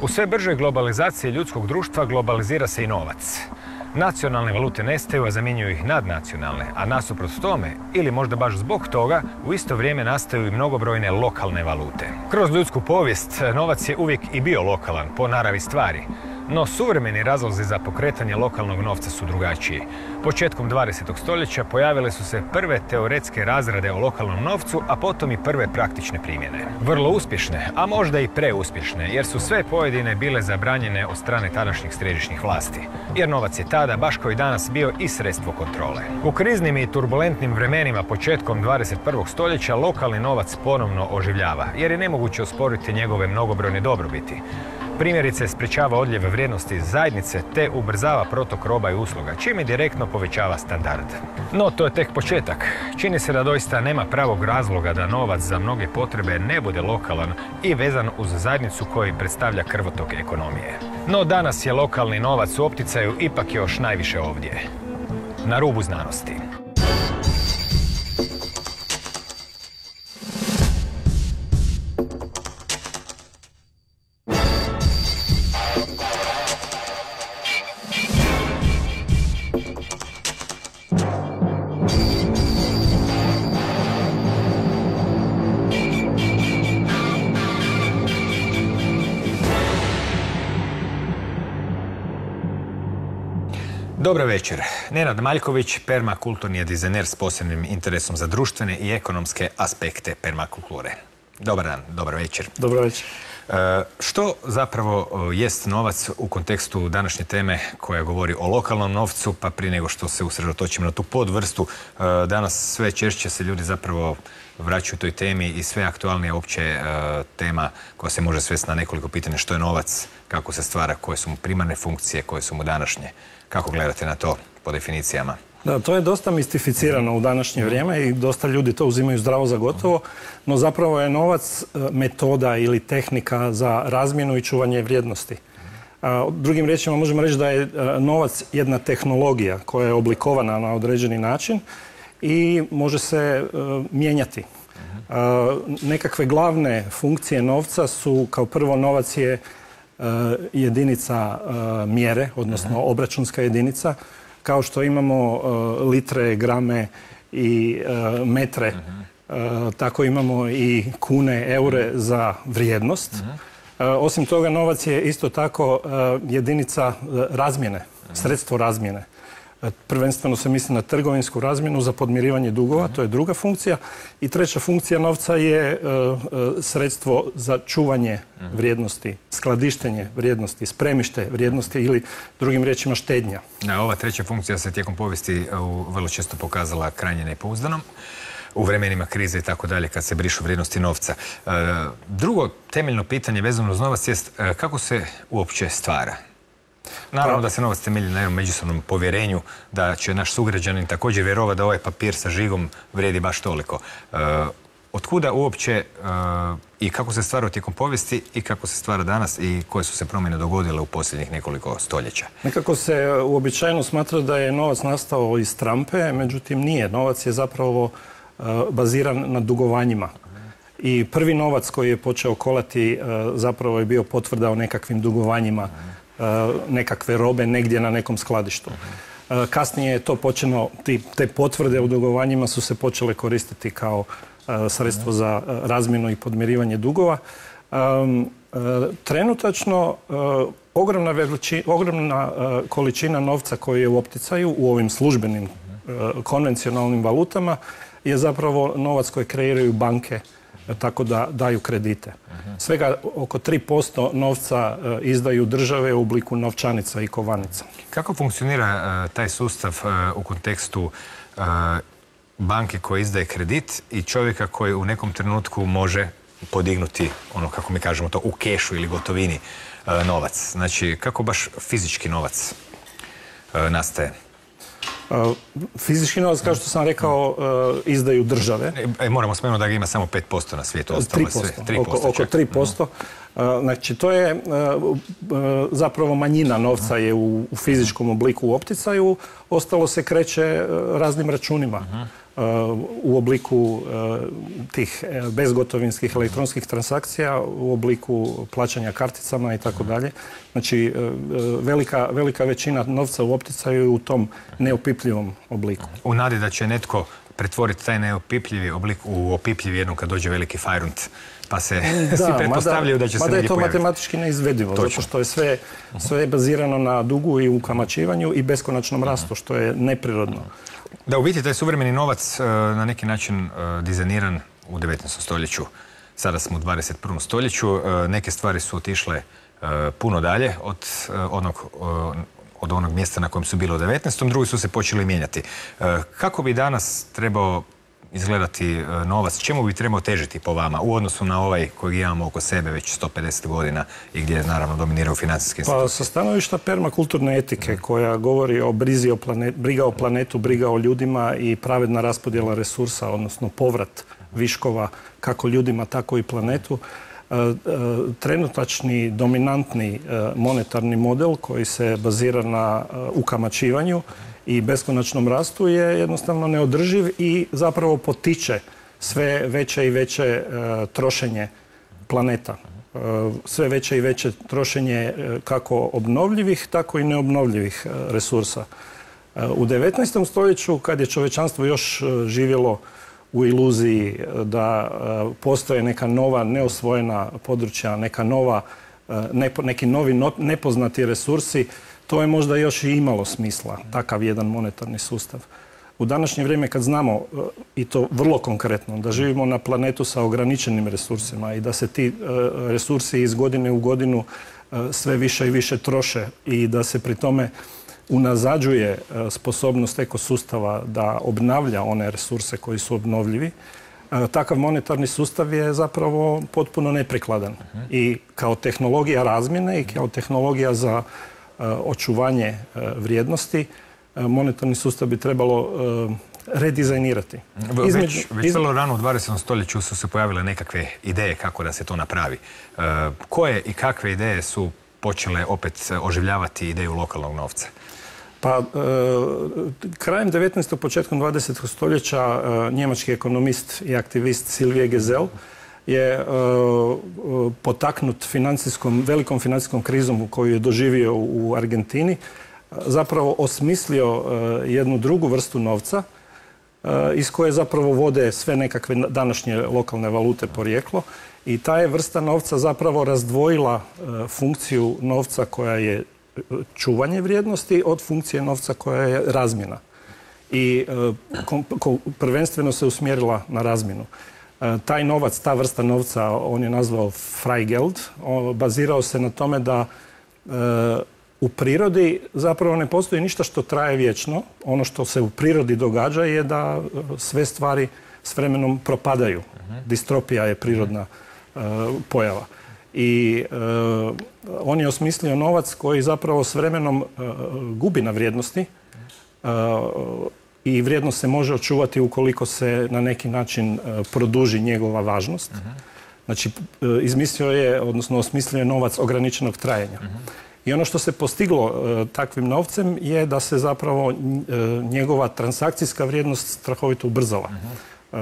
U sve bržoj globalizaciji ljudskog društva globalizira se i novac. Nacionalne valute nestaju, a zamjenjuju ih nadnacionalne, a nasuprot tome, ili možda baš zbog toga, u isto vrijeme nastaju i mnogobrojne lokalne valute. Kroz ljudsku povijest novac je uvijek i bio lokalan, po naravi stvari. No suvremeni razlozi za pokretanje lokalnog novca su drugačiji. Početkom 20. stoljeća pojavile su se prve teoretske razrade o lokalnom novcu, a potom i prve praktične primjene. Vrlo uspješne, a možda i preuspješne, jer su sve pojedine bile zabranjene od strane tadašnjih središnjih vlasti. Jer novac je tada, baš kao i danas, bio i sredstvo kontrole. U kriznim i turbulentnim vremenima početkom 21. stoljeća lokalni novac ponovno oživljava, jer je nemoguće osporiti njegove mnogobrojne dobrobiti. Primjerice, sprečava odljev vrijednosti iz zajednice te ubrzava protok roba i usluga, čime direktno povećava standard. No, to je tek početak. Čini se da doista nema pravog razloga da novac za mnoge potrebe ne bude lokalan i vezan uz zajednicu koji predstavlja krvotok ekonomije. No, danas je lokalni novac u opticaju ipak još najviše ovdje. Na rubu znanosti. Dobar večer. Nenad Maljković, permakulturni je dizajner s posebnim interesom za društvene i ekonomske aspekte permakulture. Dobar dan, dobar večer. Dobar večer. Što zapravo jest novac u kontekstu današnje teme koja govori o lokalnom novcu, pa prije nego što se usredotočimo na tu podvrstu, danas sve češće se ljudi zapravo vraćaju toj temi i sve aktualnije opće tema koja se može svesti na nekoliko pitanja: što je novac, kako se stvara, koje su mu primarne funkcije, koje su mu današnje. Kako gledate na to po definicijama? Da, to je dosta mistificirano u današnje vrijeme i dosta ljudi to uzimaju zdravo za gotovo, no zapravo je novac metoda ili tehnika za razmjenu i čuvanje vrijednosti. Drugim riječima možemo reći da je novac jedna tehnologija koja je oblikovana na određeni način i može se mijenjati. Nekakve glavne funkcije novca su, kao prvo, novac je jedinica mjere, odnosno obračunska jedinica. Kao što imamo litre, grame i metre, tako imamo i kune, eure za vrijednost. Osim toga, novac je isto tako jedinica razmjene, sredstvo razmjene. Prvenstveno se misli na trgovinsku razmjenu za podmirivanje dugova, to je druga funkcija. I treća funkcija novca je sredstvo za čuvanje vrijednosti, skladištenje vrijednosti, spremište vrijednosti ili drugim riječima štednja. Ova treća funkcija se tijekom povijesti vrlo često pokazala krajnje nepouzdanom u vremenima krize i tako dalje, kad se brišu vrijednosti novca. Drugo temeljno pitanje vezano uz novac jest kako se uopće stvara. Naravno da se novac temelji na jednom međusobnom povjerenju, da će naš sugrađanin također vjerovati da ovaj papir sa žigom vrijedi baš toliko. Otkuda uopće i kako se stvara tijekom povijesti i kako se stvara danas i koje su se promjene dogodile u posljednjih nekoliko stoljeća? Nekako se uobičajeno smatra da je novac nastao iz trampe, međutim nije. Novac je zapravo baziran na dugovanjima. I prvi novac koji je počeo kolati zapravo je bio potvrda o nekakvim dugovanjima nekakve robe negdje na nekom skladištu. Kasnije je to počelo, te potvrde o dugovanjima su se počele koristiti kao sredstvo za razmjenu i podmirivanje dugova. Trenutačno ogromna količina novca koji je u opticaju u ovim službenim konvencionalnim valutama je zapravo novac koji kreiraju banke, tako da daju kredite. Svega oko 3% novca izdaju države u obliku novčanica i kovanica. Kako funkcionira taj sustav u kontekstu banke koja izdaje kredit i čovjeka koji u nekom trenutku može podignuti, ono kako mi kažemo to, u kešu ili gotovini novac? Znači, kako baš fizički novac nastaje? Fizički novac, kao što sam rekao, izdaju države. Moramo spomenuti da ga ima samo 5% na svijetu. 3%. Oko 3%. Znači, to je zapravo manjina novca je u fizičkom obliku u opticaju. Ostalo se kreće raznim računima. u obliku tih bezgotovinskih elektronskih transakcija, u obliku plaćanja karticama i tako dalje. Znači, velika većina novca u opticaju je u tom neopipljivom obliku. U nadi da će netko pretvoriti taj neopipljivi oblik u opipljivi jednom kad dođe veliki fajrunt, pa se svi pretpostavljaju da će se negdje pojaviti. Mada je to matematički neizvedivo, zato što je sve bazirano na dugu i ukamaćivanju i beskonačnom rastu, što je neprirodno. Da, u biti taj suvremeni novac na neki način dizajniran u 19. stoljeću. Sada smo u 21. stoljeću. Neke stvari su otišle puno dalje od onog mjesta na kojem su bile u 19. Drugi su se počeli mijenjati. Kako bi danas trebao izgledati novac? Čemu bi trebao težiti po vama u odnosu na ovaj kojeg imamo oko sebe već 150 godina i gdje naravno dominiraju financijske institucije? Pa sa stanovišta permakulturne etike koja govori o briga o planetu, briga o ljudima i pravedna raspodjela resursa, odnosno povrat viškova kako ljudima, tako i planetu. Trenutačni dominantni monetarni model koji se bazira na ukamaćivanju i beskonačnom rastu je jednostavno neodrživ i zapravo potiče sve veće i veće trošenje planeta. Sve veće i veće trošenje kako obnovljivih, tako i neobnovljivih resursa. U 19. stoljeću, kad je čovječanstvo još živjelo u iluziji da postoje neka nova neosvojena područja, neki novi nepoznati resursi, to je možda još i imalo smisla, takav jedan monetarni sustav. U današnje vrijeme kad znamo, i to vrlo konkretno, da živimo na planetu sa ograničenim resursima i da se ti resursi iz godine u godinu sve više i više troše i da se pri tome unazađuje sposobnost ekosustava da obnavlja one resurse koji su obnovljivi, takav monetarni sustav je zapravo potpuno neprikladan. I kao tehnologija razmjene i kao tehnologija za očuvanje vrijednosti, monetarni sustav bi trebalo redizajnirati. Već vrlo rano u 20. stoljeću su se pojavile nekakve ideje kako da se to napravi. Koje i kakve ideje su počele opet oživljavati ideju lokalnog novca? Pa, krajem 19. početkom 20. stoljeća njemački ekonomist i aktivist Silvije Gesell je potaknut velikom financijskom krizom koju je doživio u Argentini, zapravo osmislio jednu drugu vrstu novca iz koje zapravo vode sve nekakve današnje lokalne valute porijeklo i ta je vrsta novca zapravo razdvojila funkciju novca koja je čuvanje vrijednosti od funkcije novca koja je razmjena. I prvenstveno se usmjerila na razmjenu. Taj novac, ta vrsta novca, on je nazvao Freigeld, bazirao se na tome da u prirodi zapravo ne postoji ništa što traje vječno. Ono što se u prirodi događa je da sve stvari s vremenom propadaju. Distropija je prirodna pojava. I on je osmislio novac koji zapravo s vremenom gubi na vrijednosti i vrijednost se može očuvati ukoliko se na neki način produži njegova važnost. Znači, izmislio je, odnosno osmislio je novac ograničenog trajanja. I ono što se postiglo takvim novcem je da se zapravo njegova transakcijska vrijednost strahovito ubrzala.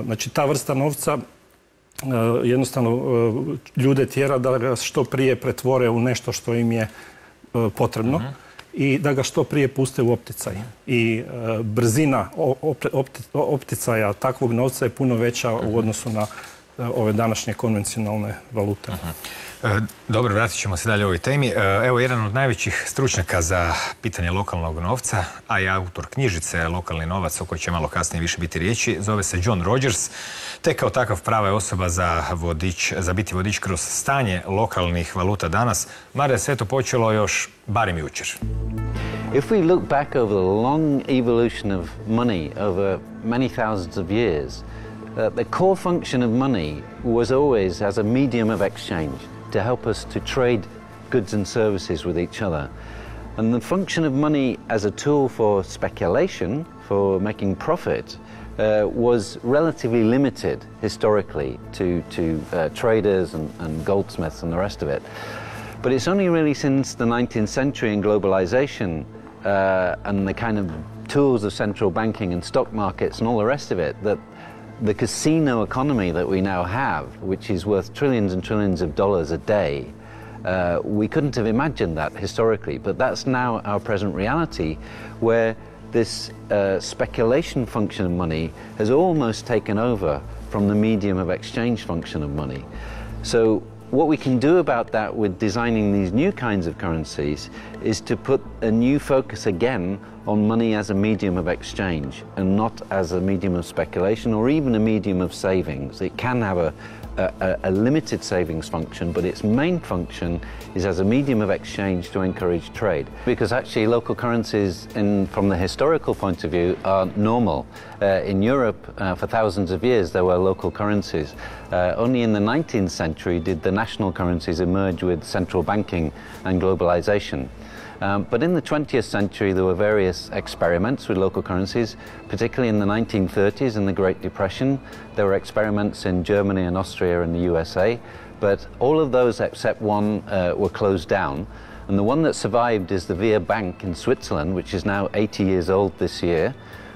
Znači, ta vrsta novca jednostavno ljude tjera da ga što prije pretvore u nešto što im je potrebno i da ga što prije puste u opticaj. I brzina opticaja takvog novca je puno veća u odnosu na ove današnje konvencionalne valute. Dobro, vratit ćemo se dalje ovoj temi. Evo, jedan od najvećih stručnjaka za pitanje lokalnog novca, a i autor knjižice Lokalni novac, o kojoj će malo kasnije više biti riječi, zove se John Rogers, te kao takav prava je osoba za biti vodič kroz stanje lokalnih valuta danas, mada je sve to počelo još barem jučer. If we look back over the long evolution of money over many thousands of years, the core function of money was always as a medium of exchange to help us to trade goods and services with each other. And the function of money as a tool for speculation, for making profit, was relatively limited historically to traders and goldsmiths and the rest of it. But it's only really since the 19th century and globalization and the kind of tools of central banking and stock markets and all the rest of it, that the casino economy that we now have, which is worth trillions and trillions of dollars a day, we couldn't have imagined that historically, but that's now our present reality, where this speculation function of money has almost taken over from the medium of exchange function of money. So what we can do about that with designing these new kinds of currencies is to put a new focus again on money as a medium of exchange and not as a medium of speculation or even a medium of savings. It can have a limited savings function, but its main function is as a medium of exchange to encourage trade. Because actually local currencies, from the historical point of view, are normal. In Europe, for thousands of years, there were local currencies. Only in the 19th century did the national currencies emerge with central banking and globalization. But in the 20th century, there were various experiments with local currencies, particularly in the 1930s and the Great Depression. There were experiments in Germany and Austria and the USA, but all of those except one were closed down. And the one that survived is the Wehr Bank in Switzerland, which is now 80 years old this year.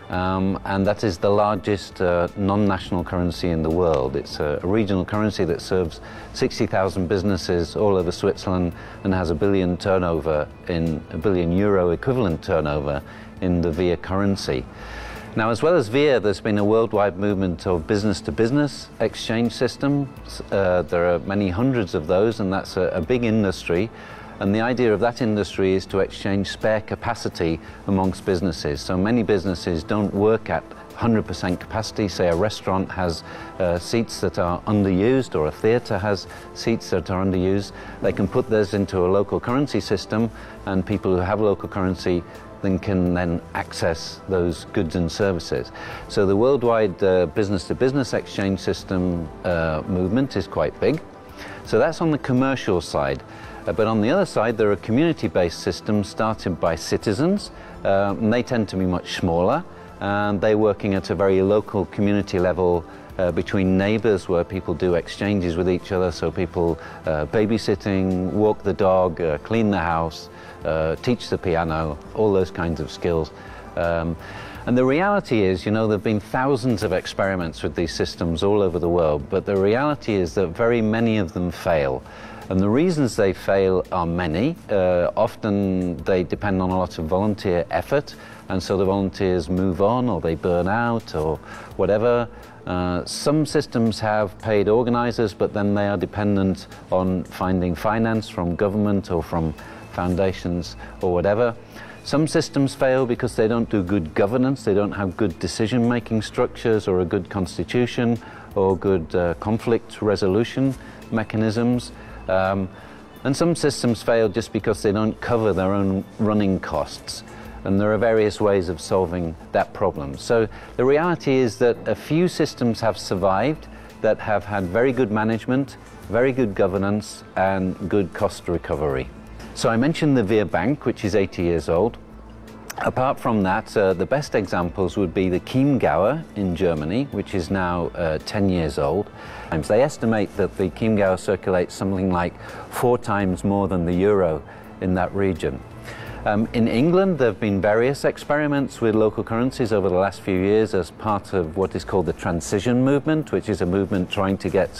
And that is the largest non-national currency in the world. It's a regional currency that serves 60,000 businesses all over Switzerland and has $1 billion turnover in €1 billion equivalent turnover in the Wehr currency. Now, as well as Wehr, there's been a worldwide movement of business-to-business exchange systems. There are many hundreds of those, and that's a big industry. And the idea of that industry is to exchange spare capacity amongst businesses. So many businesses don't work at 100% capacity. Say a restaurant has seats that are underused, or a theatre has seats that are underused. They can put those into a local currency system, and people who have local currency can access those goods and services. So the worldwide business-to-business exchange system movement is quite big. So that's on the commercial side. But on the other side, there are community-based systems started by citizens, and they tend to be much smaller, and they're working at a very local community level between neighbours, where people do exchanges with each other, so people babysitting, walk the dog, clean the house, teach the piano, all those kinds of skills. And the reality is, there have been thousands of experiments with these systems all over the world, but the reality is that very many of them fail. And the reasons they fail are many. Often they depend on a lot of volunteer effort, and so the volunteers move on, or they burn out, or whatever. Some systems have paid organizers, but then they are dependent on finding finance from government or from foundations or whatever. Some systems fail because they don't do good governance, they don't have good decision-making structures or a good constitution or good conflict resolution mechanisms. And some systems fail just because they don't cover their own running costs. And there are various ways of solving that problem. So the reality is that a few systems have survived that have had very good management, very good governance, and good cost recovery. So I mentioned the Wehr Bank, which is 80 years old. Apart from that, the best examples would be the Chiemgauer in Germany, which is now 10 years old. They estimate that the Chiemgauer circulates something like 4 times more than the euro in that region. In England, there have been various experiments with local currencies over the last few years as part of what is called the transition movement, which is a movement trying to get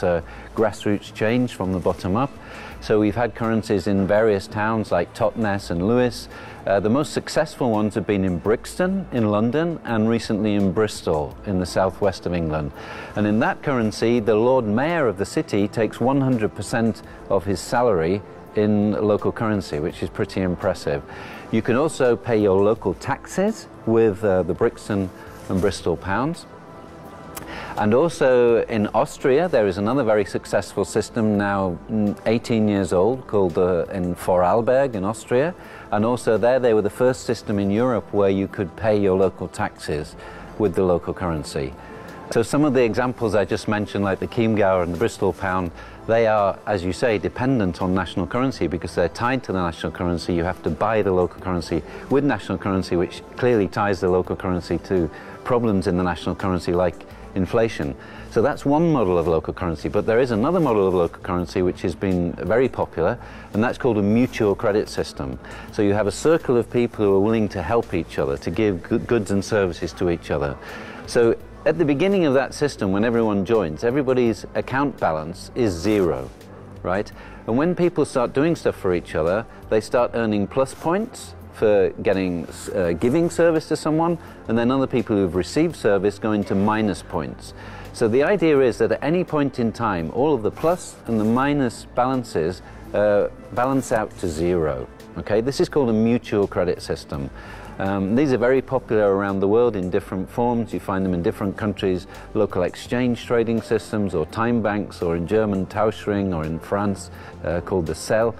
grassroots change from the bottom up. So we've had currencies in various towns like Totnes and Lewes. The most successful ones have been in Brixton in London and recently in Bristol in the southwest of England. And in that currency, the Lord Mayor of the city takes 100% of his salary in local currency, which is pretty impressive. You can also pay your local taxes with the Brixton and Bristol pounds. And also in Austria, there is another very successful system now 18 years old called in Vorarlberg in Austria. And also there they were the first system in Europe where you could pay your local taxes with the local currency. So some of the examples I just mentioned, like the Chiemgauer and the Bristol pound, they are, as you say, dependent on national currency because they're tied to the national currency. You have to buy the local currency with national currency, which clearly ties the local currency to problems in the national currency like inflation. So that's one model of local currency, but there is another model of local currency which has been very popular, and that's called a mutual credit system. So you have a circle of people who are willing to help each other, to give goods and services to each other. So at the beginning of that system, when everyone joins, everybody's account balance is zero, right? And when people start doing stuff for each other, they start earning plus points for giving service to someone, and then other people who've received service go into minus points. So the idea is that at any point in time, all of the plus and the minus balances balance out to zero. Okay, this is called a mutual credit system. These are very popular around the world in different forms. You find them in different countries, local exchange trading systems, or time banks, or in German Tauschring, or in France called the Cell.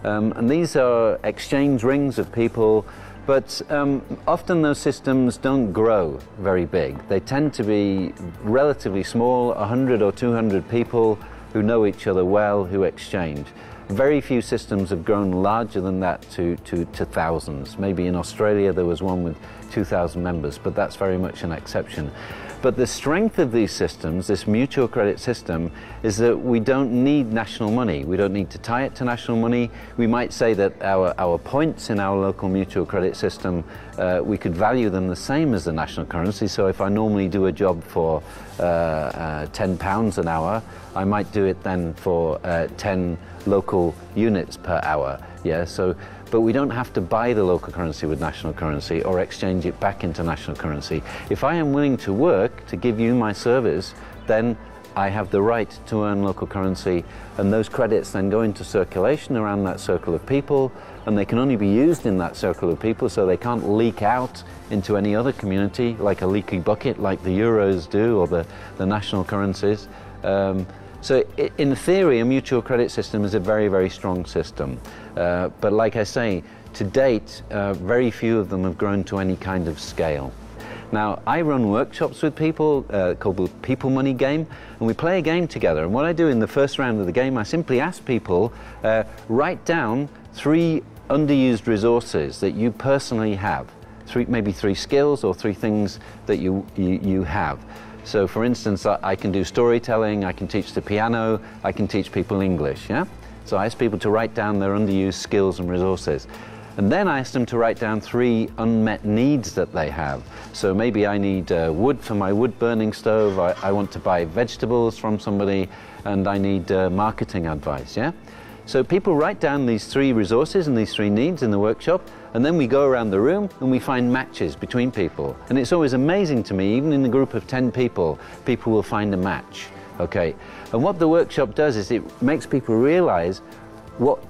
And these are exchange rings of people, but often those systems don't grow very big. They tend to be relatively small, 100 or 200 people who know each other well, who exchange. Very few systems have grown larger than that to thousands. Maybe in Australia there was one with 2,000 members, but that's very much an exception. But the strength of these systems, this mutual credit system, is that we don't need national money. We don't need to tie it to national money. We might say that our points in our local mutual credit system, we could value them the same as the national currency. So if I normally do a job for £10 an hour, I might do it then for 10 local units per hour. Yeah, but we don't have to buy the local currency with national currency or exchange it back into national currency. If I am willing to work to give you my service, then I have the right to earn local currency, and those credits then go into circulation around that circle of people, and they can only be used in that circle of people, so they can't leak out into any other community like a leaky bucket like the euros do, or the national currencies. So in theory, a mutual credit system is a very, very strong system. But like I say, to date, very few of them have grown to any kind of scale. Now, I run workshops with people called the People Money Game, and we play a game together. And what I do in the first round of the game, I simply ask people, write down 3 underused resources that you personally have. Maybe 3 skills or 3 things that you have. So for instance, I can do storytelling, I can teach the piano, I can teach people English, yeah? So I ask people to write down their underused skills and resources. And then I ask them to write down 3 unmet needs that they have. So maybe I need wood for my wood burning stove, I want to buy vegetables from somebody, and I need marketing advice, yeah? So people write down these 3 resources and these 3 needs in the workshop, and then we go around the room and we find matches between people. And it's always amazing to me, even in a group of 10 people, people will find a match, okay? And what the workshop does is it makes people realize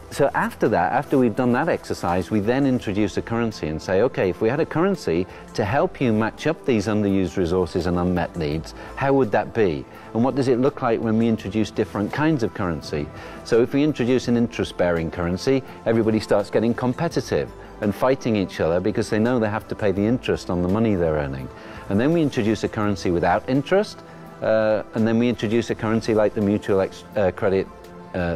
so after we've done that exercise, we then introduce a currency and say, okay, if we had a currency to help you match up these underused resources and unmet needs, how would that be? And what does it look like when we introduce different kinds of currency? So if we introduce an interest-bearing currency, everybody starts getting competitive and fighting each other because they know they have to pay the interest on the money they're earning. And then we introduce a currency without interest, and then we introduce a currency like the mutual credit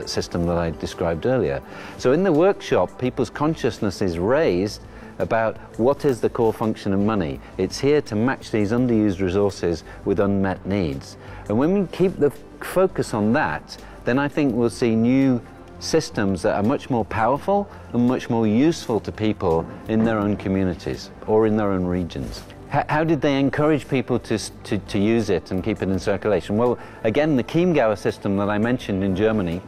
system that I described earlier. So in the workshop, people's consciousness is raised about what is the core function of money. It's here to match these underused resources with unmet needs. And when we keep the focus on that, then I think we'll see new systems that are much more powerful and much more useful to people in their own communities or in their own regions. How did they encourage people to use it and keep it in circulation? Well, again, the Chiemgauer system that I mentioned in Germany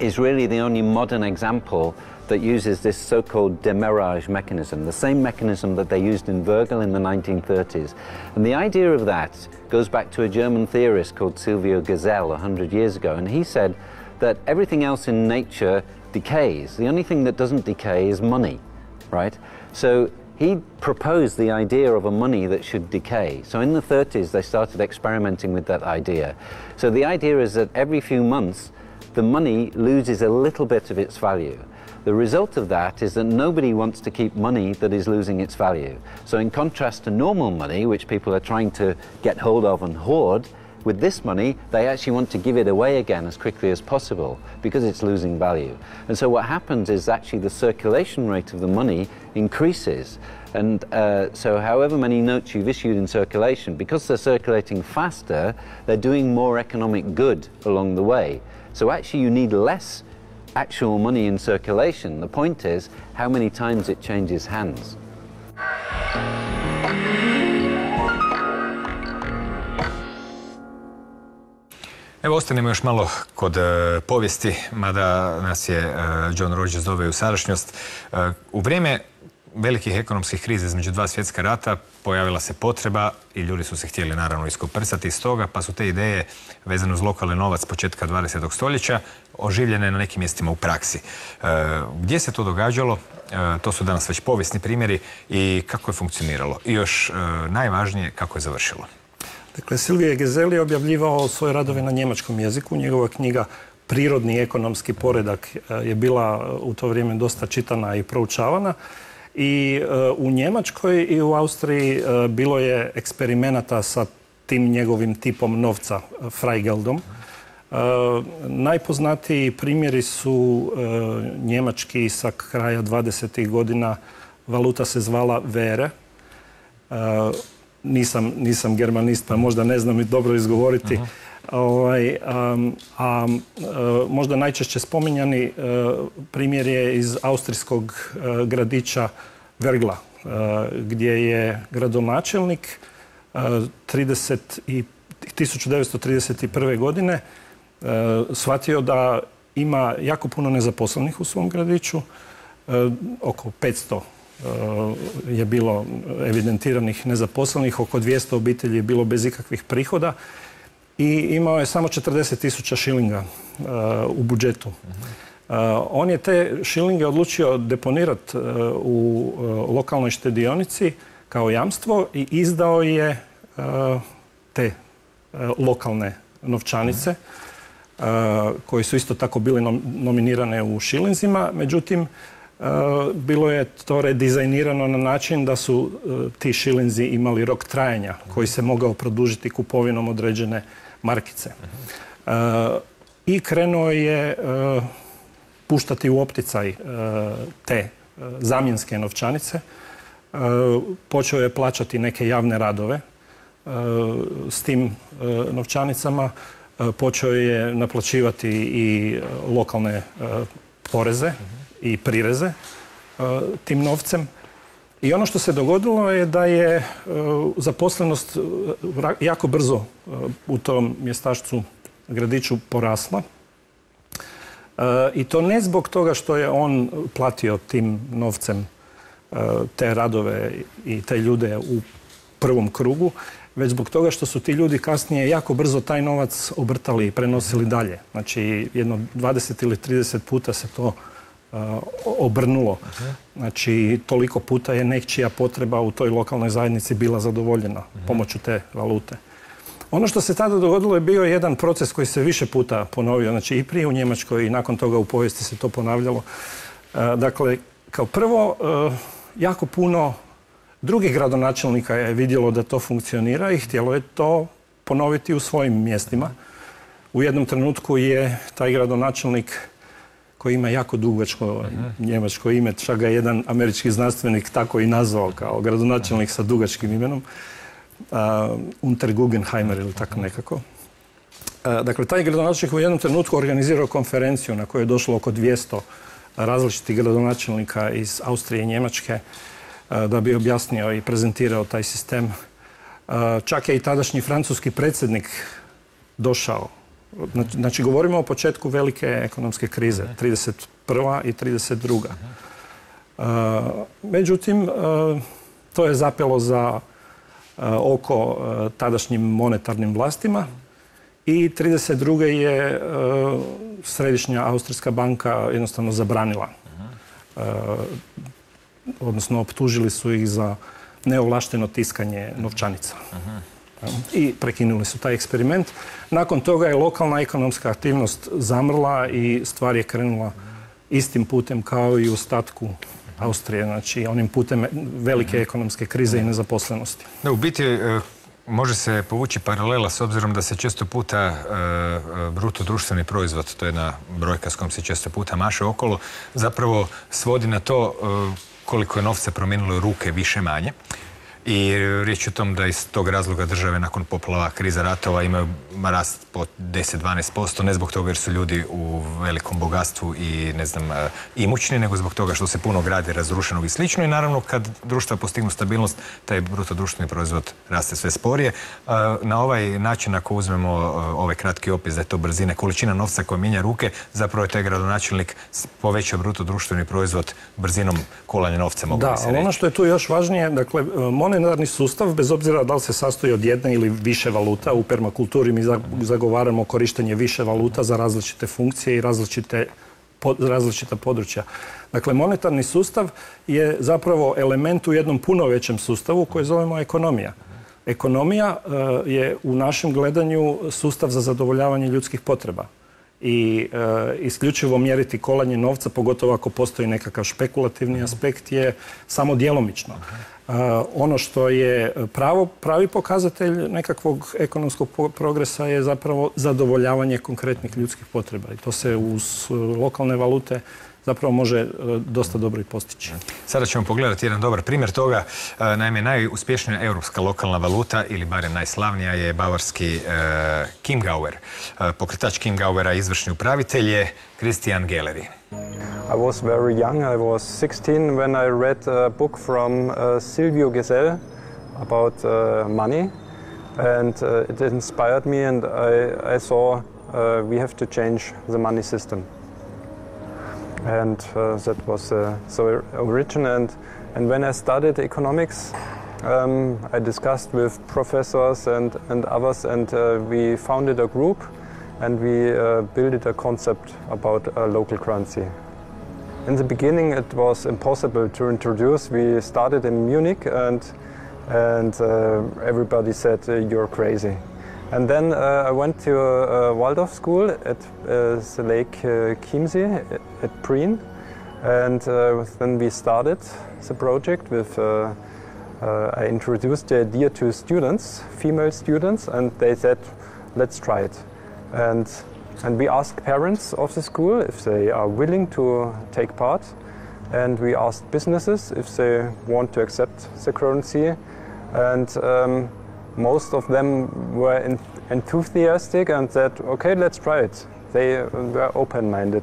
is really the only modern example that uses this so-called demurrage mechanism, the same mechanism that they used in Virgil in the 1930s. And the idea of that goes back to a German theorist called Silvio Gesell 100 years ago, and he said that everything else in nature decays. The only thing that doesn't decay is money, right? So he proposed the idea of a money that should decay. So in the 30s, they started experimenting with that idea. So the idea is that every few months, the money loses a little bit of its value. The result of that is that nobody wants to keep money that is losing its value. So in contrast to normal money, which people are trying to get hold of and hoard, with this money, they actually want to give it away again as quickly as possible because it's losing value. And so what happens is actually the circulation rate of the money increases. And so however many notes you've issued in circulation, because they're circulating faster, they're doing more economic good along the way. So actually you need less actual money in circulation. The point is how many times it changes hands. Evo, ostanemo još malo kod povijesti, mada nas je John Rogers zove u sadašnjost. U vrijeme velikih ekonomskih kriza između dva svjetska rata pojavila se potreba i ljudi su se htjeli naravno iskoprsati iz toga, pa su te ideje vezane uz lokalni novac početka 20. stoljeća oživljene na nekim mjestima u praksi. Gdje se to događalo? To su danas već povijesni primjeri i kako je funkcioniralo. I još najvažnije, kako je završilo. Dakle, Silvije Gesell je objavljivao svoje radove na njemačkom jeziku. Njegova knjiga Prirodni ekonomski poredak je bila u to vrijeme dosta čitana i proučavana. I u Njemačkoj i u Austriji bilo je eksperimenata sa tim njegovim tipom novca, Freigeldom. Najpoznatiji primjeri su njemački sa kraja 20. godina. Valuta se zvala Vere. Nisam germanist, pa možda ne znam i dobro izgovoriti. Možda najčešće spominjani primjer je iz austrijskog gradića Vergla, gdje je gradonačelnik 1931. godine shvatio da ima jako puno nezaposlenih u svom gradiću, oko 500 je bilo evidentiranih nezaposlenih, oko 200 obitelji je bilo bez ikakvih prihoda i imao je samo 40.000 šilinga u budžetu. On je te šilinge odlučio deponirati u lokalnoj štedionici kao jamstvo i izdao je te lokalne novčanice koje su isto tako bile nominirane u šilinzima. Međutim, bilo je to redizajnirano na način da su ti šilinzi imali rok trajanja koji se mogao produžiti kupovinom određene markice. I krenuo je puštati u opticaj te zamjenske novčanice. Počeo je plaćati neke javne radove s tim novčanicama. Počeo je naplaćivati i lokalne poreze i prireze tim novcem. I ono što se dogodilo je da je zaposlenost jako brzo u tom mjestašcu, gradiću, porasla. I to ne zbog toga što je on platio tim novcem te radove i te ljude u prvom krugu, već zbog toga što su ti ljudi kasnije jako brzo taj novac obrtali i prenosili dalje. Znači, jedno 20 ili 30 puta se to obrnulo. Znači, toliko puta je nečija potreba u toj lokalnoj zajednici bila zadovoljena pomoću te valute. Ono što se tada dogodilo je bio jedan proces koji se više puta ponovio. Znači, i prije u Njemačkoj i nakon toga u povijesti se to ponavljalo. Dakle, kao prvo, jako puno drugih gradonačelnika je vidjelo da to funkcionira i htjelo je to ponoviti u svojim mjestima. U jednom trenutku je taj gradonačelnik, koji ima jako dugačko njemačko ime, čak ga jedan američki znanstvenik tako i nazvao kao gradonačelnik sa dugačkim imenom, Unterguggenheimer ili tako nekako. Dakle, taj gradonačelnik u jednom trenutku organizirao konferenciju na kojoj je došlo oko 200 različitih gradonačelnika iz Austrije i Njemačke da bi objasnio i prezentirao taj sistem. Čak je i tadašnji francuski predsjednik došao. Znači, govorimo o početku velike ekonomske krize, 31. i 32. Međutim, to je zapelo za oko tadašnjim monetarnim vlastima i 32. je Središnja austrijska banka jednostavno zabranila. Odnosno, optužili su ih za neovlašteno tiskanje novčanica. I prekinuli su taj eksperiment. Nakon toga je lokalna ekonomska aktivnost zamrla i stvar je krenula istim putem kao i u ostatku Austrije. Znači, onim putem velike ekonomske krize i nezaposlenosti. U biti, Može se povući paralela s obzirom da se često puta bruto društveni proizvod, to je jedna brojka s kojom se često puta maše okolo, zapravo svodi na to koliko je novca promijenilo ruke više manje. I riječ je o tom da iz tog razloga države nakon poplava, kriza, ratova imaju rast po 10-12%, ne zbog toga jer su ljudi u velikom bogatstvu i ne znam imućni, nego zbog toga što se puno gradi razrušenog i slično. I naravno kad društva postignu stabilnost, taj bruto društveni proizvod raste sve sporije. Na ovaj način ako uzmemo ovaj kratki opis da je to brzine, količina novca koja mijenja ruke, zapravo je taj gradonačelnik povećao bruto društveni proizvod brzinom kolanja novca, mogu bi se reći. Da, ono što je tu još važnije, dakle, monetarni sustav, bez obzira da li se sastoji od jedne ili više valuta, u permakulturi mi zagovaramo korištenje više valuta za različite funkcije i različita područja. Dakle, monetarni sustav je zapravo element u jednom puno većem sustavu koji zovemo ekonomija. Ekonomija je u našem gledanju sustav za zadovoljavanje ljudskih potreba. I isključivo mjeriti kolanje novca, pogotovo ako postoji nekakav špekulativni aspekt, je samo djelomično. Ono što je pravi pokazatelj nekakvog ekonomskog progresa je zapravo zadovoljavanje konkretnih ljudskih potreba. I to se uz lokalne valute zapravo može dosta dobro i postići. Sada ćemo pogledati jedan dobar primjer toga. Naime, najuspješnija europska lokalna valuta, ili barem najslavnija, je bavarski Chiemgauer. Pokretač Chiemgauera, izvršni upravitelj, je Christian Gelleri. I was very young. I was 16 when I read a book from Silvio Gesell about money, and it inspired me, and I saw we have to change the money system. And that was so original. And when I studied economics, I discussed with professors and others, and we founded a group, and we built a concept about a local currency. In the beginning, it was impossible to introduce. We started in Munich, and everybody said you're crazy. And then I went to a Waldorf school at the Lake Chiemsee at Prien, and then we started the project with. I introduced the idea to students, female students, and they said, "Let's try it." And we asked parents of the school if they are willing to take part, and we asked businesses if they want to accept the currency, and most of them were enthusiastic and said, "Okay, let's try it." They were open-minded,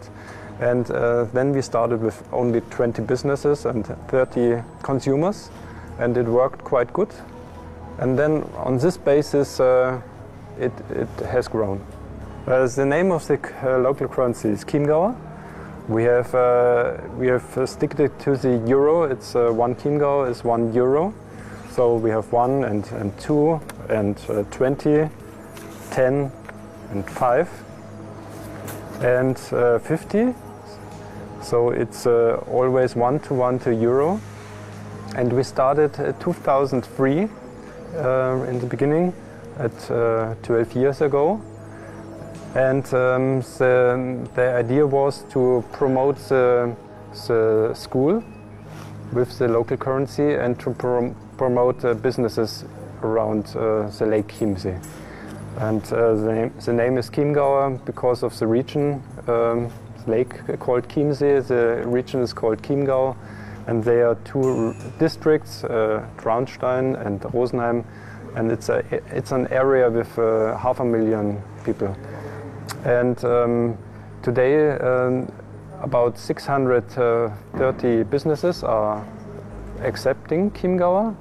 and then we started with only 20 businesses and 30 consumers, and it worked quite good. And then on this basis, it has grown. The name of the local currency is Chiemgauer. We have sticked it to the euro. It's 1 Chiemgauer is 1 euro. So we have 1 and 2 and 20, 10 and 5 and 50. So it's always 1 to euro. And we started 2003 in the beginning, at 12 years ago. And the idea was to promote the school with the local currency and to promote businesses around the Lake Chiemsee. And the name is Chiemgauer because of the region, the lake called Chiemsee. The region is called Chiemgau, and there are 2 districts, Traunstein and Rosenheim, and it's an area with 500,000 people. And today about 630 businesses are accepting Chiemgauer,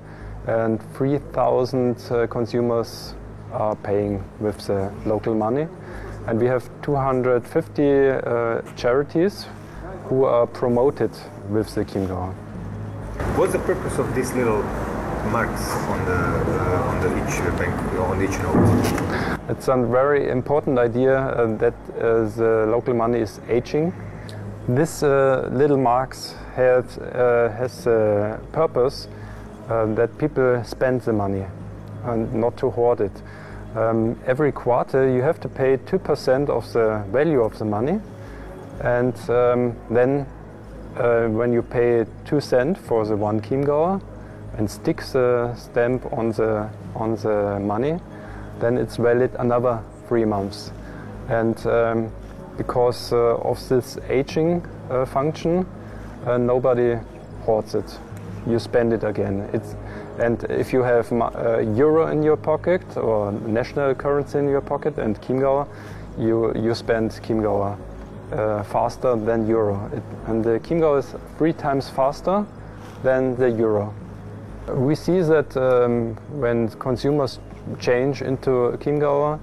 and 3,000 consumers are paying with the local money. And we have 250 charities who are promoted with the Chiemgauer. What's the purpose of these little marks on each bank, on each note? It's a very important idea that the local money is aging. This little marks has a purpose that people spend the money and not to hoard it. Every quarter you have to pay 2% of the value of the money, and then when you pay 2 cents for the 1 Chiemgauer, and sticks the stamp on the money, then it's valid another 3 months. And because of this aging function, nobody hoards it. You spend it again. And if you have euro in your pocket or national currency in your pocket and Chiemgauer, you spend Chiemgauer faster than euro. And the Chiemgauer is 3 times faster than the euro. We see that when consumers change into Chiemgauer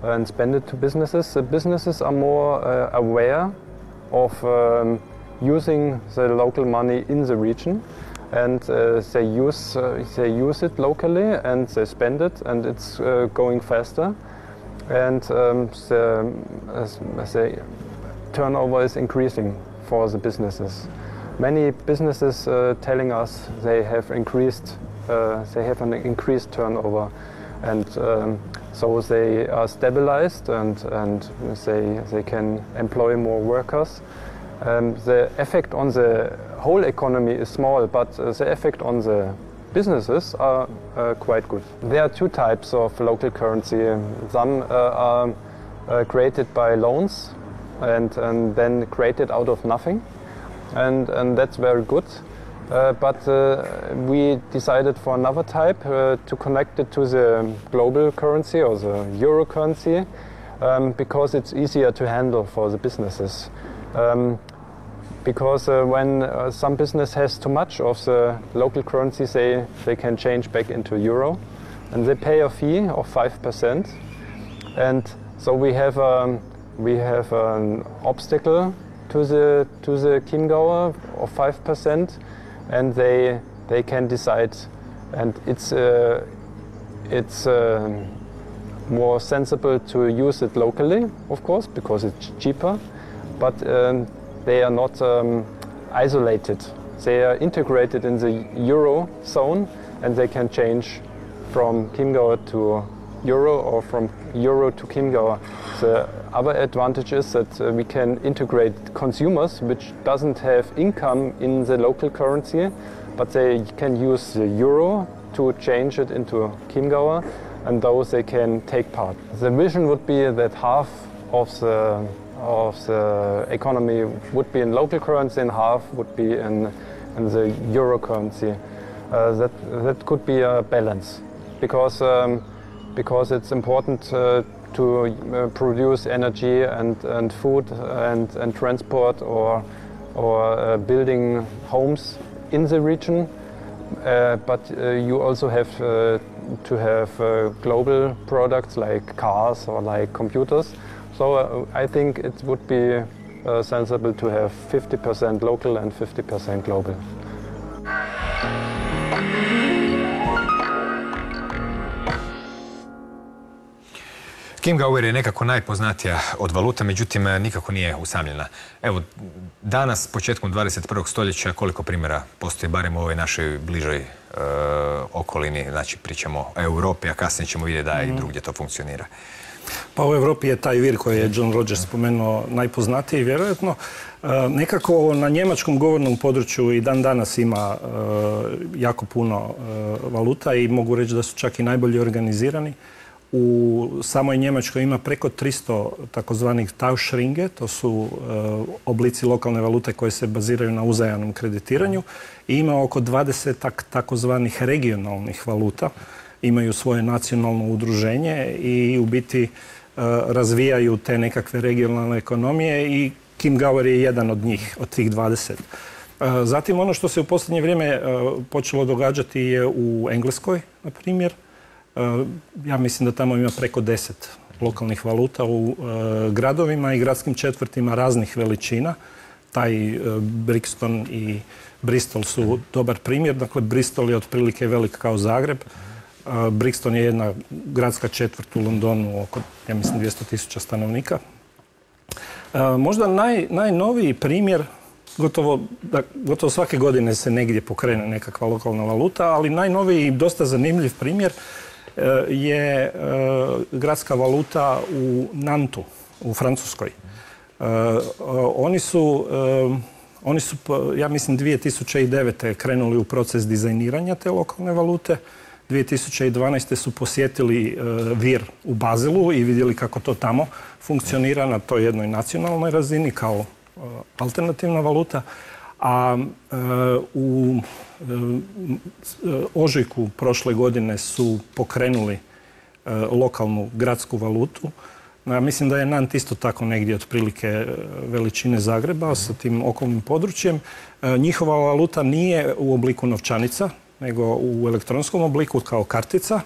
and spend it to businesses, the businesses are more aware of using the local money in the region, and they use it locally and they spend it, and it's going faster, and the turnover is increasing for the businesses. Many businesses telling us they have an increased turnover, and so they are stabilized and they can employ more workers. The effect on the whole economy is small, but the effect on the businesses are quite good. There are 2 types of local currency. Some are created by loans and then created out of nothing, and that's very good. But we decided for another type to connect it to the global currency or the euro currency because it's easier to handle for the businesses. Because when some business has too much of the local currency, they can change back into euro, and they pay a fee of 5%. And so we have an obstacle to the Chiemgauer of 5%, and they can decide, and it's more sensible to use it locally, of course, because it's cheaper, but they are not isolated. They are integrated in the euro zone, and they can change from Chiemgauer to euro or from euro to Chiemgauer. The other advantage is that we can integrate consumers which doesn't have income in the local currency, but they can use the euro to change it into Chiemgauer, and those they can take part. The vision would be that half of the economy would be in local currency and half would be in the euro currency. That could be a balance, because it's important to produce energy and food and transport or building homes in the region, but you also have to have global products like cars or like computers. So I think it would be sensible to have 50% local and 50% global. Chiemgauer je nekako najpoznatija od valuta, međutim nikako nije usamljena. Evo, danas, početkom 21. stoljeća, koliko primjera postoji, barem u ovoj našoj bližoj okolini, znači pričamo o Europi, a kasnije ćemo vidjeti da i drugdje to funkcionira. Pa u Europi je taj vir koji je John Rogers spomenuo najpoznatiji, vjerojatno. Nekako na njemačkom govornom području i dan danas ima jako puno valuta i mogu reći da su čak i najbolje organizirani. U samoj Njemačkoj ima preko 300 takozvanih Tauschringe, to su oblici lokalne valute koje se baziraju na uzajamnom kreditiranju, i ima oko 20 takozvanih regionalnih valuta. Imaju svoje nacionalno udruženje i u biti razvijaju te nekakve regionalne ekonomije, i Chiemgauer je jedan od njih, od tih 20. Zatim ono što se u posljednje vrijeme počelo događati je u Engleskoj, na primjer. Ja mislim da tamo ima preko 10 lokalnih valuta u gradovima i gradskim četvrtima raznih veličina. Taj Brixton i Bristol su dobar primjer. Dakle, Bristol je otprilike velik kao Zagreb. Brixton je jedna gradska četvrt u Londonu, oko, ja mislim, 200.000 stanovnika. Možda najnoviji primjer, gotovo svake godine se negdje pokrene nekakva lokalna valuta, ali najnoviji i dosta zanimljiv primjer je gradska valuta u Nantu, u Francuskoj. Oni su Oni su, ja mislim, 2009. krenuli u proces dizajniranja te lokalne valute. 2012. su posjetili Vir u Baselu i vidjeli kako to tamo funkcionira na toj jednoj nacionalnoj razini kao alternativna valuta. A u ožujku prošle godine su pokrenuli lokalnu gradsku valutu. Ja mislim da je Nant isto tako negdje otprilike veličine Zagreba sa tim okolnim područjem. Njihova valuta nije u obliku novčanica, nego u elektronskom obliku kao kartica.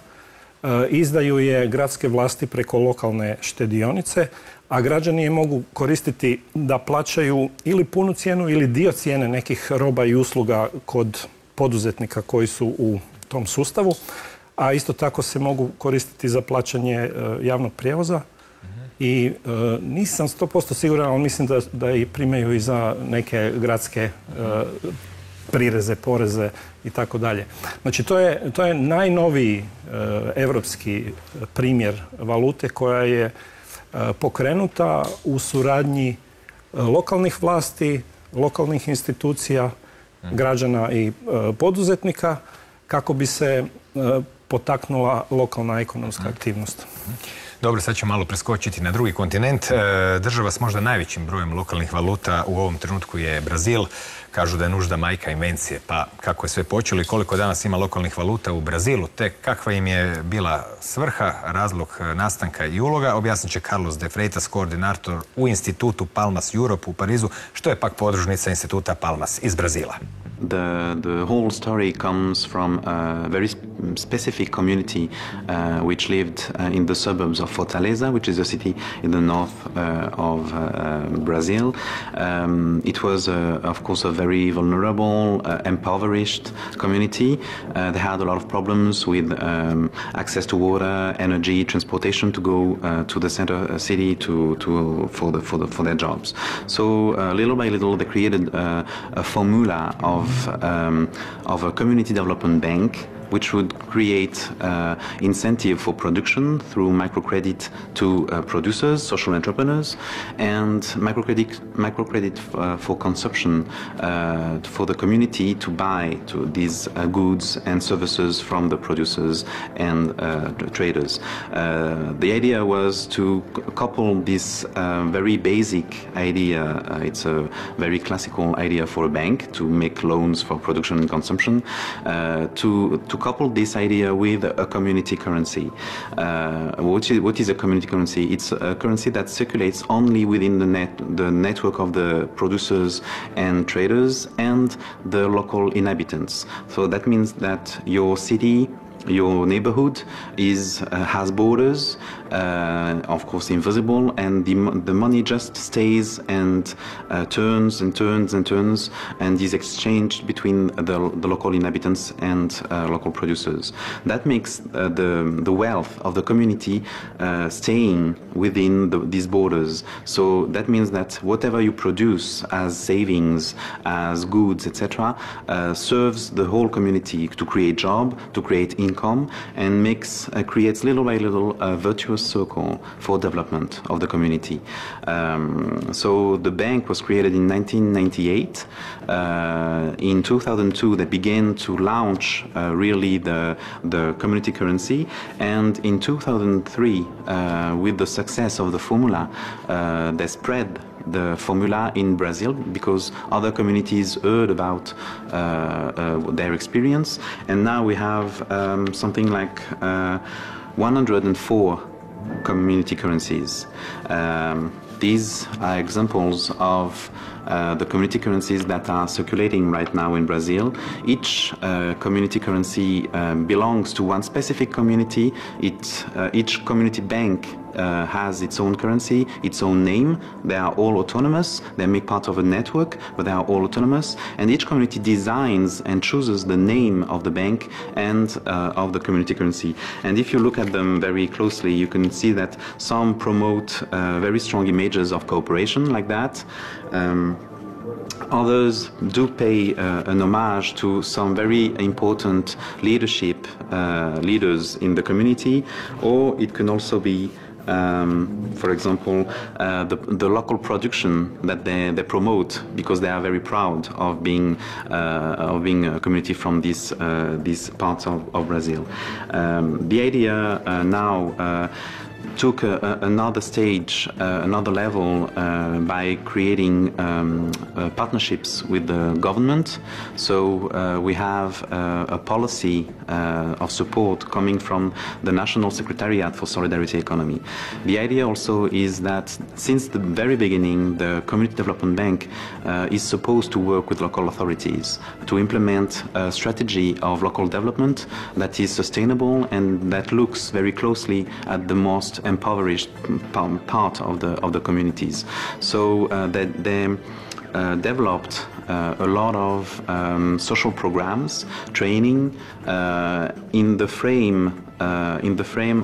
Izdaju je gradske vlasti preko lokalne štedionice, a građani je mogu koristiti da plaćaju ili punu cijenu ili dio cijene nekih roba i usluga kod poduzetnika koji su u tom sustavu, a isto tako se mogu koristiti za plaćanje javnog prijevoza. I nisam 100% siguran, ali mislim da i primaju i za neke gradske prireze, poreze i tako dalje. Znači, to je najnoviji evropski primjer valute koja je pokrenuta u suradnji lokalnih vlasti, lokalnih institucija, građana i poduzetnika kako bi se potaknula lokalna ekonomska aktivnost. Dobro, sad ću malo preskočiti na drugi kontinent. Država s možda najvećim brojem lokalnih valuta u ovom trenutku je Brazil. Kažu da je nužda majka invencije. Pa kako je sve počelo i koliko danas ima lokalnih valuta u Brazilu, te kakva im je bila svrha, razlog nastanka i uloga, objasnit će Carlos de Freitas, koordinator u institutu Palmas Europe u Parizu, što je pak podružnica instituta Palmas iz Brazila. The whole story comes from a very specific community which lived in the suburbs of Fortaleza, which is a city in the north of Brazil. It was, of course, a very vulnerable, impoverished community. They had a lot of problems with access to water, energy, transportation to go to the center city for their jobs. So little by little, they created a formula of a community development bank which would create incentive for production through microcredit to producers, social entrepreneurs, and microcredit for consumption for the community to buy these goods and services from the producers and traders. The idea was to couple this very basic idea, it's a very classical idea for a bank to make loans for production and consumption, to couple this idea with a community currency. What is a community currency? It's a currency that circulates only within the network of the producers and traders and the local inhabitants. So that means that your city, your neighborhood has borders, of course invisible, and the money just stays and turns and turns and turns and is exchanged between the local inhabitants and local producers. That makes the wealth of the community staying within these borders. So that means that whatever you produce as savings, as goods, etc., serves the whole community to create job, to create income, and creates little by little a virtuous circle for development of the community. So the bank was created in 1998. In 2002, they began to launch really the community currency, and in 2003, with the success of the formula, they spread the formula in Brazil because other communities heard about their experience, and now we have something like 104 community currencies. These are examples of the community currencies that are circulating right now in Brazil. Each community currency belongs to one specific community. Each community bank has its own currency, its own name. They are all autonomous. They make part of a network, but they are all autonomous. And each community designs and chooses the name of the bank and of the community currency. And if you look at them very closely, you can see that some promote very strong images of cooperation like that. Others do pay an homage to some very important leaders in the community, or it can also be for example, the local production that they promote because they are very proud of being a community from these parts of Brazil. The idea now took another stage, another level by creating partnerships with the government. So we have a policy of support coming from the National Secretariat for Solidarity Economy. The idea also is that since the very beginning, the Community Development Bank is supposed to work with local authorities to implement a strategy of local development that is sustainable and that looks very closely at the most impoverished part of the communities. So that they developed a lot of social programs, training in the frame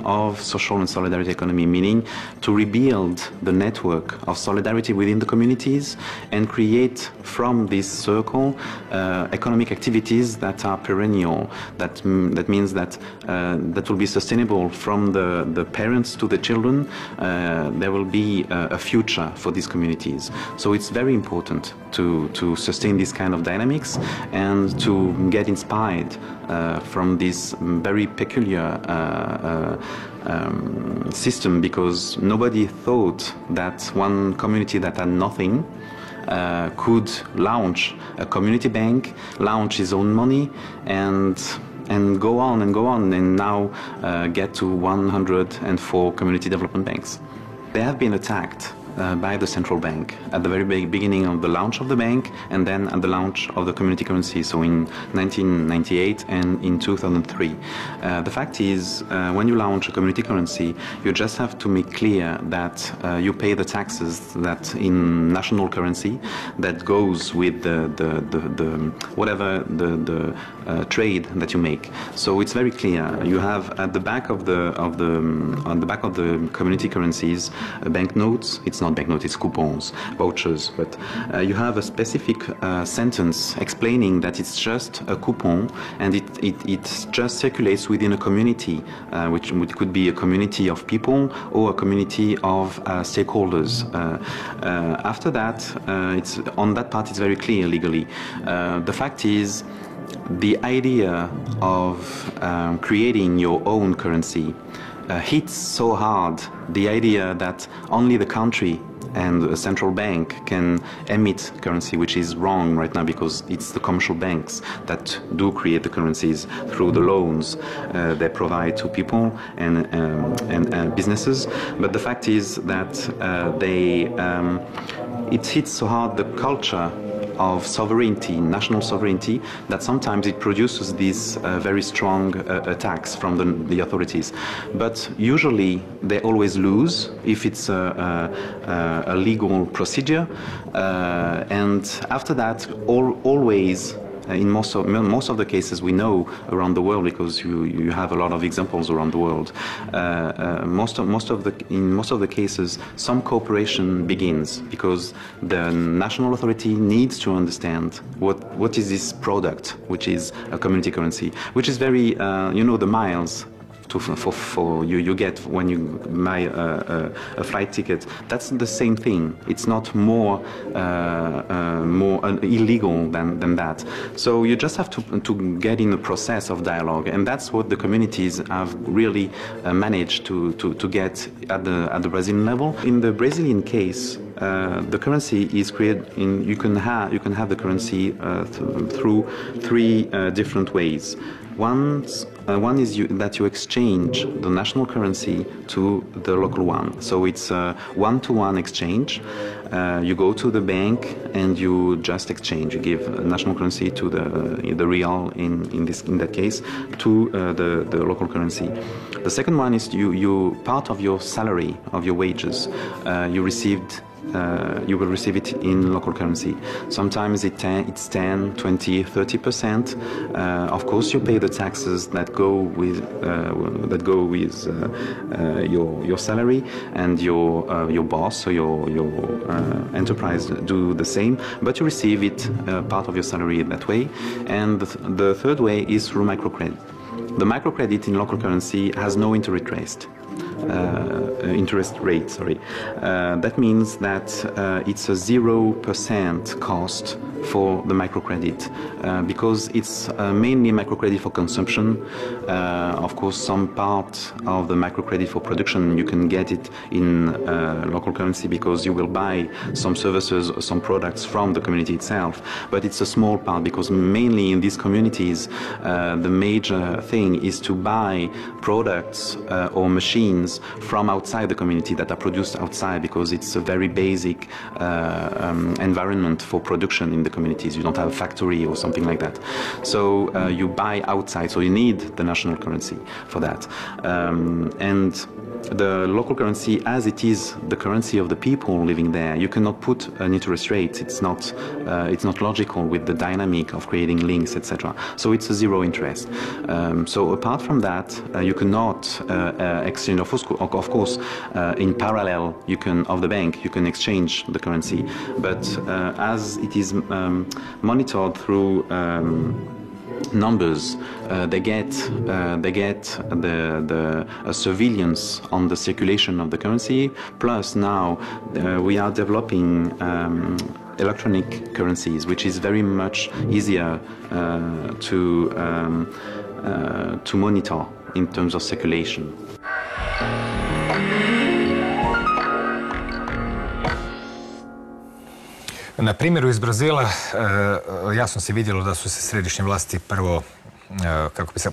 of social and solidarity economy, meaning to rebuild the network of solidarity within the communities and create from this circle economic activities that are perennial. That means that that will be sustainable from the parents to the children. There will be a future for these communities. So it's very important to sustain this kind of dynamics and to get inspired from this very peculiar system, because nobody thought that one community that had nothing could launch a community bank, launch his own money, and go on and now get to 104 community development banks. They have been attacked by the central bank at the very beginning of the launch of the bank, and then at the launch of the community currency, so in 1998 and in 2003. The fact is, when you launch a community currency, you just have to make clear that you pay the taxes that in national currency that goes with whatever the trade that you make. So it's very clear. You have at the back of the community currencies banknotes. It's not banknotes, it's coupons, vouchers, but you have a specific sentence explaining that it's just a coupon and it just circulates within a community, which could be a community of people or a community of stakeholders. After that, it's on that part it's very clear legally. The fact is, the idea of creating your own currency hits so hard the idea that only the country and a central bank can emit currency, which is wrong right now, because it's the commercial banks that do create the currencies through the loans they provide to people and businesses. But the fact is that it hits so hard the culture of sovereignty, national sovereignty, that sometimes it produces these very strong attacks from the authorities. But usually they always lose if it's a legal procedure, and after that, always. In most of the cases we know around the world, because you have a lot of examples around the world. In most of the cases, some cooperation begins because the national authority needs to understand what is this product, which is a community currency, which is very the miles. For you get when you buy a flight ticket. That's the same thing. It's not more illegal than that. So you just have to get in the process of dialogue, and that's what the communities have really managed to get at the Brazilian level. In the Brazilian case, the currency is created you can have the currency through three different ways. One is that you exchange the national currency to the local one. So it's a one-to-one exchange. You go to the bank and you just exchange. You give national currency to the real in that case to the local currency. The second one is you part of your salary, of your wages, you will receive it in local currency. Sometimes it's 10, 20, 30%. Of course, you pay the taxes that go with your salary, and your boss or your enterprise do the same. But you receive it part of your salary that way. And the third way is through microcredit. The microcredit in local currency has no interest rate. That means that it's a 0% cost for the microcredit because it's mainly microcredit for consumption. Of course, some part of the microcredit for production you can get it in local currency because you will buy some services or some products from the community itself. But it's a small part because mainly in these communities the major thing is to buy products or machines from outside the community that are produced outside because it's a very basic environment for production in the communities. You don't have a factory or something like that. So you buy outside, so you need the national currency for that. And the local currency, as it is the currency of the people living there, you cannot put an interest rate. It's not logical with the dynamic of creating links, etc. So it's a zero interest. So apart from that, you cannot exchange. Of course, in parallel, of the bank, you can exchange the currency. But as it is monitored through numbers, they get the surveillance on the circulation of the currency. Plus now we are developing electronic currencies, which is very much easier to monitor in terms of circulation. Na primjeru iz Brazila jasno se vidjelo da su se središnje vlasti prvo,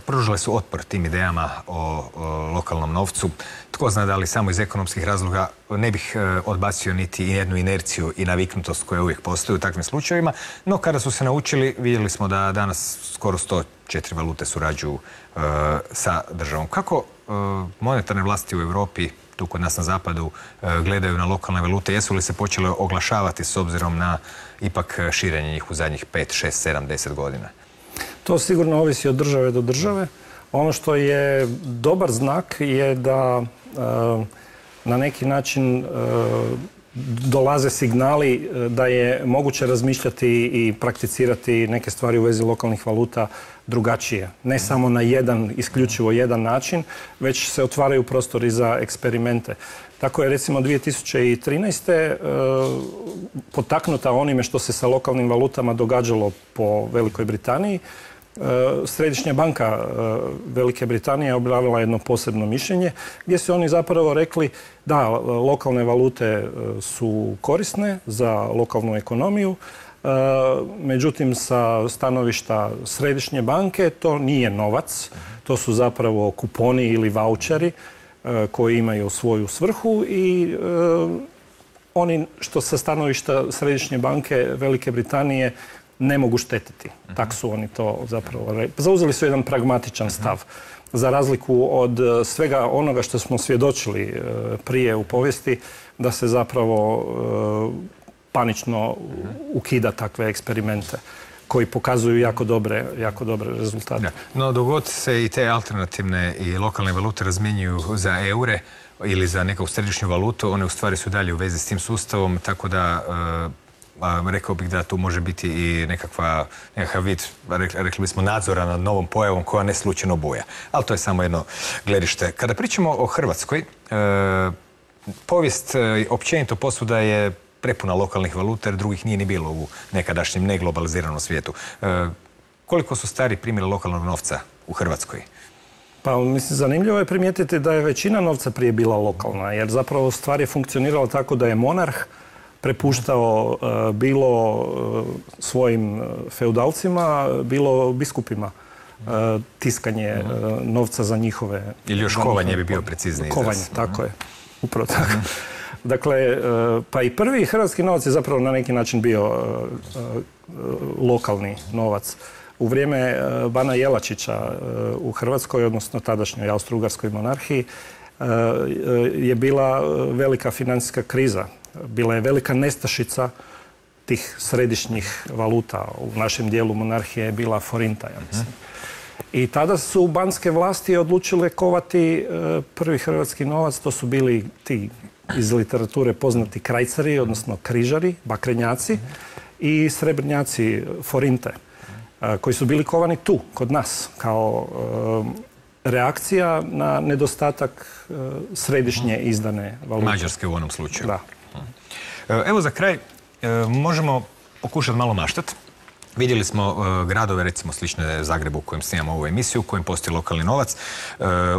pružile su otpor tim idejama o lokalnom novcu. Tko zna da li samo iz ekonomskih razloga ne bih odbacio niti jednu inerciju i naviknutost koja uvijek postoji u takvim slučajevima. No kada su se naučili, vidjeli smo da danas skoro 104 valute surađuju sa državom. Kako monetarne vlasti u Europi, tu kod nas na zapadu, gledaju na lokalne valute? Jesu li se počele oglašavati s obzirom na ipak širenje njih u zadnjih 5, 6, 7, 10 godina? To sigurno ovisi od države do države. Ono što je dobar znak je da na neki način dolaze signali da je moguće razmišljati i prakticirati neke stvari u vezi lokalnih valuta drugačije. Ne samo na isključivo jedan način, već se otvaraju prostori za eksperimente. Tako je recimo 2013. potaknuta onime što se sa lokalnim valutama događalo po Velikoj Britaniji. Središnja banka Velike Britanije objavila jedno posebno mišljenje gdje su oni zapravo rekli da lokalne valute su korisne za lokalnu ekonomiju, međutim sa stanovišta Središnje banke to nije novac, to su zapravo kuponi ili vaučeri koji imaju svoju svrhu i oni što sa stanovišta Središnje banke Velike Britanije ne mogu štetiti. Tak su oni to zapravo zauzeli su jedan pragmatičan stav. Za razliku od svega onoga što smo svjedočili prije u povijesti, da se zapravo panično ukida takve eksperimente koji pokazuju jako dobre rezultate. No dogod se i te alternativne i lokalne valute razmjenjuju za eure ili za neku središnju valutu, one u stvari su dalje u vezi s tim sustavom, tako da rekao bih da tu može biti i nekakav vid, rekli bismo, nadzora nad novom pojavom koja ne slučajno buja. Ali to je samo jedno gledište. Kada pričamo o Hrvatskoj, povijest općenito posvuda je prepuna lokalnih valuta jer drugih nije ni bilo u nekadašnjem neglobaliziranom svijetu. Koliko su stari primjeri lokalnog novca u Hrvatskoj? Pa mislim, zanimljivo je primijetiti da je većina novca prije bila lokalna, jer zapravo stvar je funkcionirala tako da je monarh prepuštao bilo svojim feudalcima, bilo biskupima tiskanje novca za njihove... Ili još kovanje bi bio precizniji izraz. Kovanje, tako je. Upravo tako. Dakle, pa i prvi hrvatski novac je zapravo na neki način bio lokalni novac. U vrijeme bana Jelačića u Hrvatskoj, odnosno tadašnjoj Austro-Ugarskoj monarhiji, je bila velika financijska kriza. Bila je velika nestašica tih središnjih valuta. U našem dijelu monarhije je bila forinta, ja mislim. I tada su banske vlasti odlučile kovati prvi hrvatski novac. To su bili ti iz literature poznati krajcari, odnosno križari, bakrenjaci i srebrnjaci, forinte, koji su bili kovani tu, kod nas, kao reakcija na nedostatak središnje izdane valute. Mađarske u onom slučaju. Da. Evo za kraj možemo pokušati malo maštati. Vidjeli smo gradove, recimo slične Zagrebu u kojem snimamo ovu emisiju, u kojem postoji lokalni novac.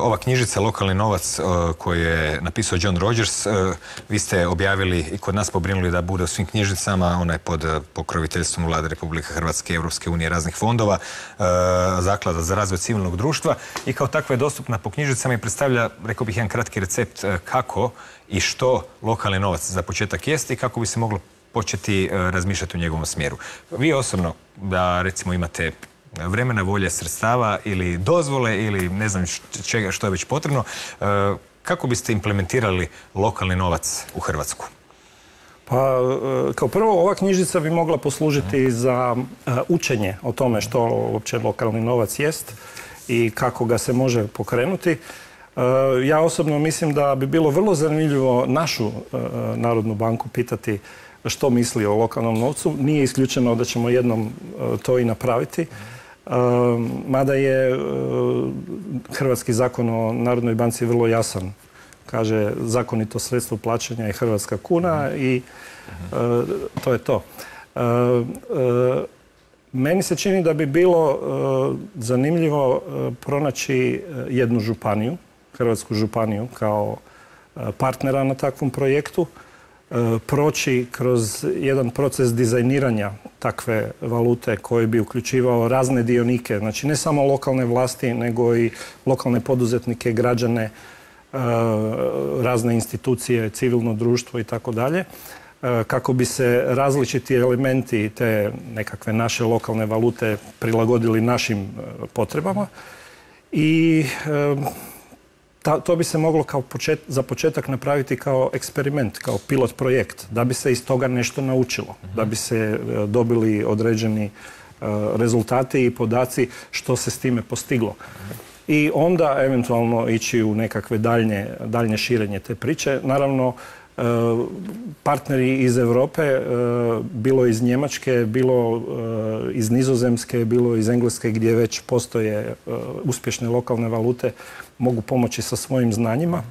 Ova knjižica Lokalni novac koju je napisao John Rogers, vi ste objavili i kod nas pobrinuli da bude u svim knjižnicama. Ona je pod pokroviteljstvom Vlade Republike Hrvatske, Europske unije, raznih fondova, Zaklada za razvoj civilnog društva i kao takva je dostupna po knjižicama i predstavlja, rekao bih, jedan kratki recept kako i što lokalni novac za početak jest i kako bi se moglo početi razmišljati u njegovom smjeru. Vi osobno, da recimo imate vremena, volje, sredstava ili dozvole ili ne znam čega što je već potrebno, kako biste implementirali lokalni novac u Hrvatsku? Pa, kao prvo, ova knjižica bi mogla poslužiti za učenje o tome što uopće lokalni novac jest i kako ga se može pokrenuti. Ja osobno mislim da bi bilo vrlo zanimljivo našu Narodnu banku pitati što misli o lokalnom novcu. Nije isključeno da ćemo jednom to i napraviti. Mada je Hrvatski zakon o Narodnoj banci vrlo jasan. Kaže, zakonito sredstvo plaćanja je hrvatska kuna i to je to. Meni se čini da bi bilo zanimljivo pronaći jednu županiju, Hrvatsku županiju, kao partnera na takvom projektu, proći kroz jedan proces dizajniranja takve valute koji bi uključivao razne dionike, znači ne samo lokalne vlasti, nego i lokalne poduzetnike, građane, razne institucije, civilno društvo i tako dalje, kako bi se različiti elementi te nekakve naše lokalne valute prilagodili našim potrebama i to bi se moglo za početak napraviti kao eksperiment, kao pilot projekt, da bi se iz toga nešto naučilo, da bi se dobili određeni rezultati i podaci što se s time postiglo. I onda eventualno ići u nekakve daljnje širenje te priče. Naravno, partneri iz Europe, bilo iz Njemačke, bilo iz Nizozemske, bilo iz Engleske, gdje već postoje uspješne lokalne valute, mogu pomoći sa svojim znanjima.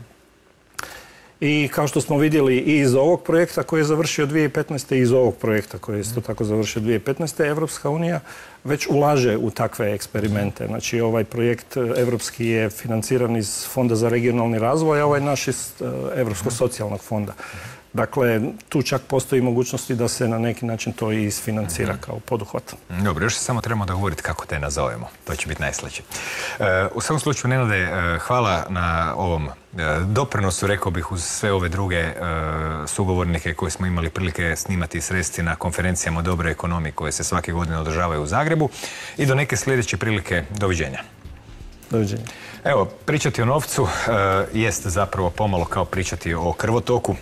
I kao što smo vidjeli i iz ovog projekta koji je završio 2015. i iz ovog projekta koji je isto tako završio 2015. Evropska unija već ulaže u takve eksperimente. Znači, ovaj projekt evropski je financiran iz Fonda za regionalni razvoj, a ovaj naš iz Evropskog socijalnog fonda. Dakle, tu čak postoji mogućnosti da se na neki način to i isfinancira kao poduhvat. Dobro, još samo trebamo dogovoriti kako te nazovemo. To će biti najslađe. U svakom slučaju, Nenade, hvala na ovom doprinosu, rekao bih, uz sve ove druge sugovornike koje smo imali prilike snimati i sresti na konferencijama o dobroj ekonomiji koje se svake godine održavaju u Zagrebu. I do neke sljedeće prilike. Doviđenja. Doviđenja. Evo, pričati o novcu jest zapravo pomalo kao pričati o krvotoku.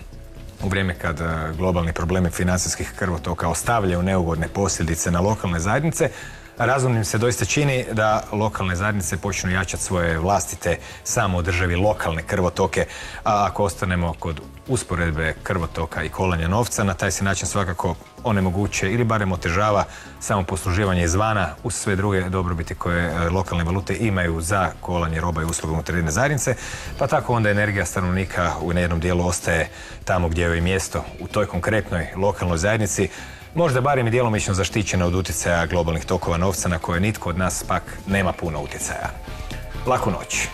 U vrijeme kad globalni problemi financijskih krvotoka ostavljaju neugodne posljedice na lokalne zajednice, razumnim se doista čini da lokalne zajednice počnu jačati svoje vlastite samoodržive lokalne krvotoke, a ako ostanemo kod usporedbe krvotoka i kolanja novca, na taj se način svakako onemoguće ili barem otežava samo posluživanje izvana uz sve druge dobrobiti koje lokalne valute imaju za kolanje roba i usluga unutar jedne zajednice, pa tako onda energija stanovnika u jednom dijelu ostaje tamo gdje joj je mjesto, u toj konkretnoj lokalnoj zajednici, možda barem i djelomično zaštićena od utjecaja globalnih tokova novca na koje nitko od nas pak nema puno utjecaja. Laku noć.